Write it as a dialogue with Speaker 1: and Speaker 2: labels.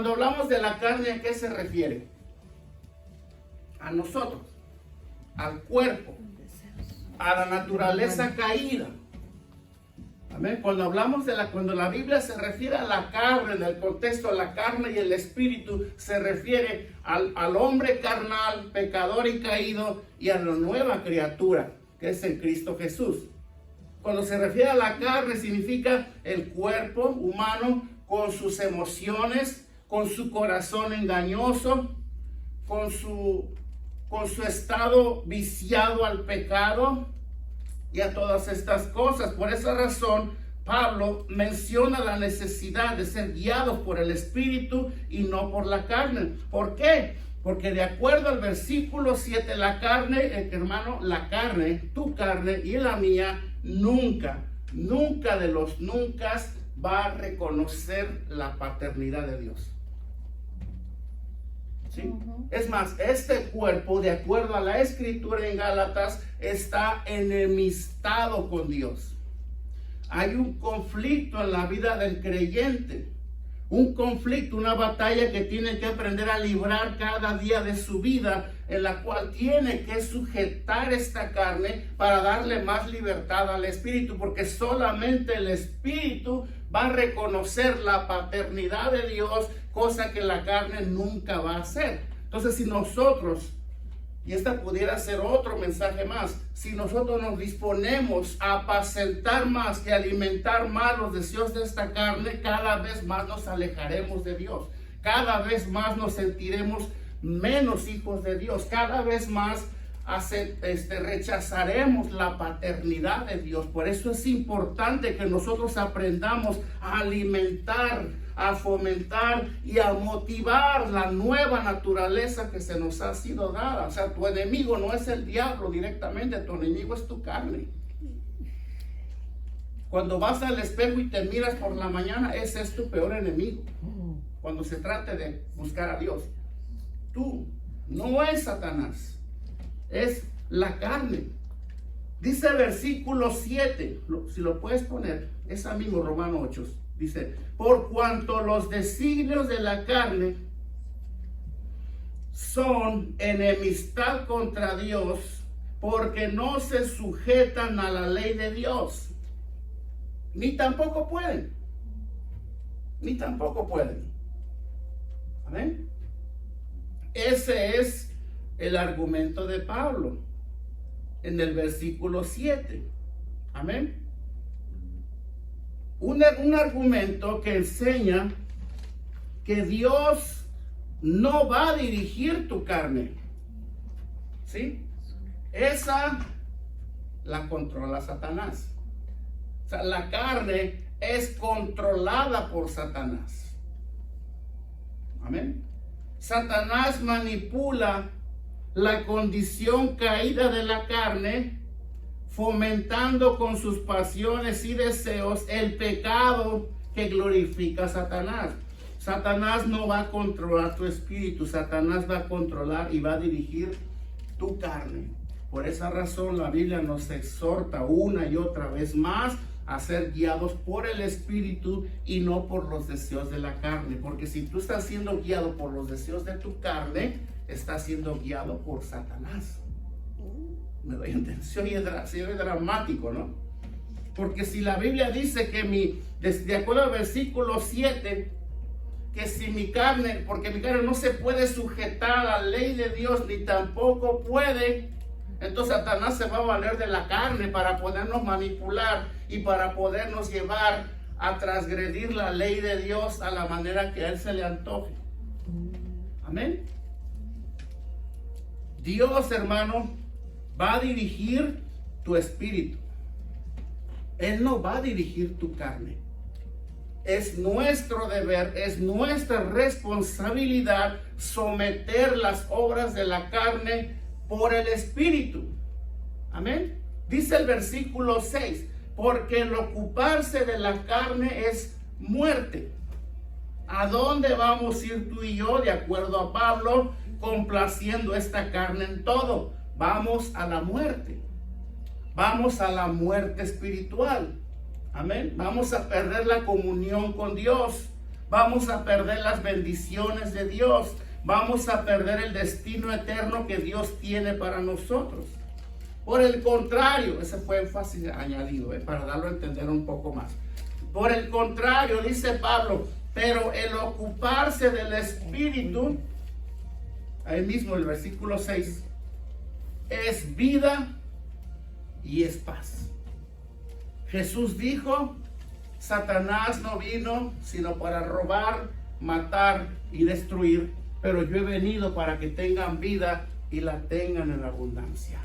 Speaker 1: cuando hablamos de la carne, ¿a qué se refiere? A nosotros, al cuerpo, a la naturaleza caída. Amén. Cuando hablamos cuando la Biblia se refiere a la carne, en el contexto de la carne y el espíritu, se refiere al hombre carnal, pecador y caído, y a la nueva criatura, que es en Cristo Jesús. Cuando se refiere a la carne, significa el cuerpo humano con sus emociones, con su corazón engañoso, con su estado viciado al pecado y a todas estas cosas. Por esa razón, Pablo menciona la necesidad de ser guiados por el Espíritu y no por la carne. ¿Por qué? Porque de acuerdo al versículo 7, la carne, hermano, la carne, tu carne y la mía, nunca de los nunca va a reconocer la paternidad de Dios. ¿Sí? Es más, este cuerpo, de acuerdo a la escritura en Gálatas, está enemistado con Dios. Hay un conflicto en la vida del creyente, un conflicto, una batalla que tiene que aprender a librar cada día de su vida, en la cual tiene que sujetar esta carne para darle más libertad al espíritu, porque solamente el espíritu va a reconocer la paternidad de Dios, cosa que la carne nunca va a hacer. Entonces, si nosotros, y esta pudiera ser otro mensaje más, si nosotros nos disponemos a apacentar más que alimentar más los deseos de esta carne, cada vez más nos alejaremos de Dios, cada vez más nos sentiremos menos hijos de Dios, cada vez más rechazaremos la paternidad de Dios. Por eso es importante que nosotros aprendamos a alimentar, a fomentar y a motivar la nueva naturaleza que se nos ha sido dada. O sea, tu enemigo no es el diablo directamente, tu enemigo es tu carne. Cuando vas al espejo y te miras por la mañana, ese es tu peor enemigo. Cuando se trate de buscar a Dios, tú, no es Satanás, es la carne. Dice el versículo 7, si lo puedes poner, es mismo Romano 8. Dice, por cuanto los designios de la carne son enemistad contra Dios, porque no se sujetan a la ley de Dios, ni tampoco pueden. Amén. Ese es el argumento de Pablo en el versículo 7. Amén. Un argumento que enseña que Dios no va a dirigir tu carne. ¿Sí? Esa la controla Satanás. O sea, la carne es controlada por Satanás. Amén. Satanás manipula la condición caída de la carne, fomentando con sus pasiones y deseos el pecado que glorifica a Satanás. Satanás no va a controlar tu espíritu, Satanás va a controlar y va a dirigir tu carne. Por esa razón la Biblia nos exhorta una y otra vez más a ser guiados por el espíritu y no por los deseos de la carne. Porque si tú estás siendo guiado por los deseos de tu carne, estás siendo guiado por Satanás. Me doy a entender, se oye dramático, ¿no? Porque si la Biblia dice que de acuerdo al versículo 7, que si mi carne, porque mi carne no se puede sujetar a la ley de Dios, ni tampoco puede, entonces Satanás se va a valer de la carne para podernos manipular y para podernos llevar a transgredir la ley de Dios a la manera que a él se le antoje. Amén. Dios, hermano, va a dirigir tu espíritu. Él no va a dirigir tu carne. Es nuestro deber, es nuestra responsabilidad someter las obras de la carne por el espíritu. Amén. Dice el versículo 6, porque el ocuparse de la carne es muerte. ¿A dónde vamos a ir tú y yo, de acuerdo a Pablo, complaciendo esta carne en todo? Vamos a la muerte. Vamos a la muerte espiritual. Amén. Vamos a perder la comunión con Dios. vamos a perder las bendiciones de Dios, vamos a perder el destino eterno que Dios tiene para nosotros. Por el contrario, ese fue énfasis añadido, para darlo a entender un poco más. Por el contrario, dice Pablo, pero el ocuparse del Espíritu, ahí mismo el versículo 6, es vida y es paz. Jesús dijo, Satanás no vino sino para robar, matar y destruir, pero yo he venido para que tengan vida y la tengan en abundancia.